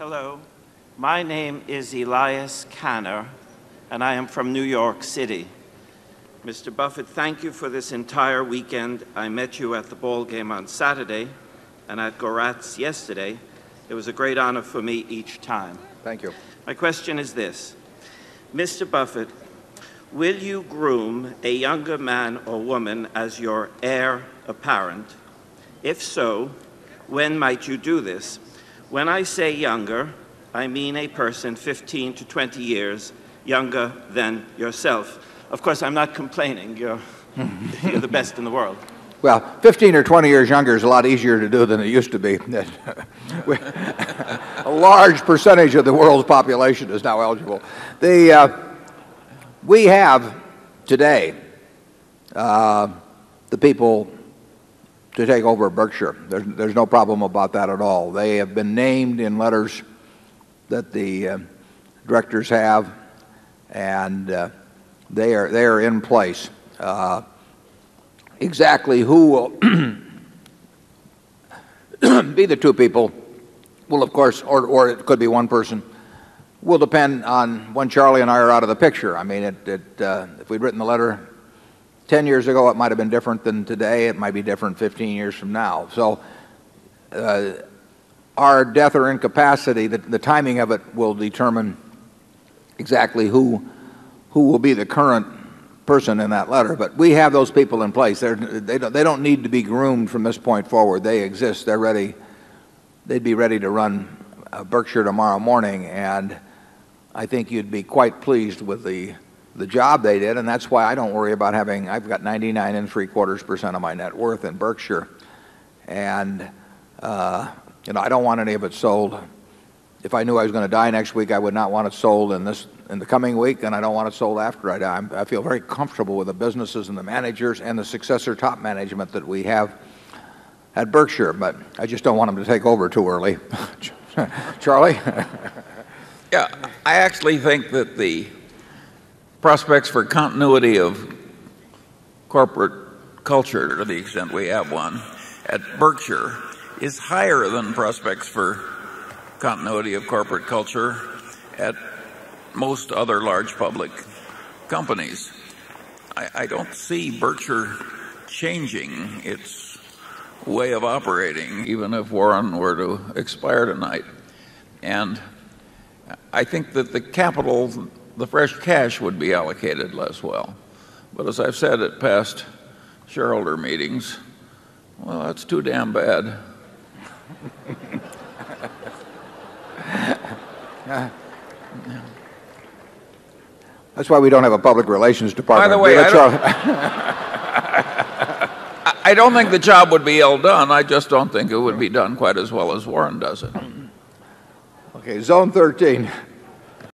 Hello, my name is Elias Canner, and I am from New York City. Mr. Buffett, thank you for this entire weekend. I met you at the ball game on Saturday and at Gorat's yesterday. It was a great honor for me each time. Thank you. My question is this. Mr. Buffett, will you groom a younger man or woman as your heir apparent? If so, when might you do this? When I say younger, I mean a person 15 to 20 years younger than yourself. Of course, I'm not complaining. You're the best in the world. Well, 15 or 20 years younger is a lot easier to do than it used to be. A large percentage of the world's population is now eligible. We have today the people to take over Berkshire. There's no problem about that at all. They have been named in letters that the directors have, and they are in place. Exactly who will be the two people will, of course, or it could be one person, will depend on when Charlie and I are out of the picture. I mean, if we'd written the letter 10 years ago, it might have been different than today. It might be different 15 years from now. So our death or incapacity, the timing of it will determine exactly who will be the current person in that letter. But we have those people in place. They don't need to be groomed from this point forward. They exist. They're ready. They'd be ready to run Berkshire tomorrow morning, and I think you'd be quite pleased with the job they did, and that's why I don't worry about having. I've got 99.75% of my net worth in Berkshire, and I don't want any of it sold. If I knew I was going to die next week, I would not want it sold in the coming week, and I don't want it sold after I die. I feel very comfortable with the businesses and the managers and the successor top management that we have at Berkshire, but I just don't want them to take over too early. Charlie? Yeah, I actually think that the prospects for continuity of corporate culture, to the extent we have one, at Berkshire is higher than prospects for continuity of corporate culture at most other large public companies. I don't see Berkshire changing its way of operating, even if Warren were to expire tonight. And I think that the capital, the fresh cash, would be allocated less well. But as I've said at past shareholder meetings, well, that's too damn bad. That's why we don't have a public relations department. By the way, I don't think the job would be ill done. I just don't think it would be done quite as well as Warren does it. Okay, Zone 13.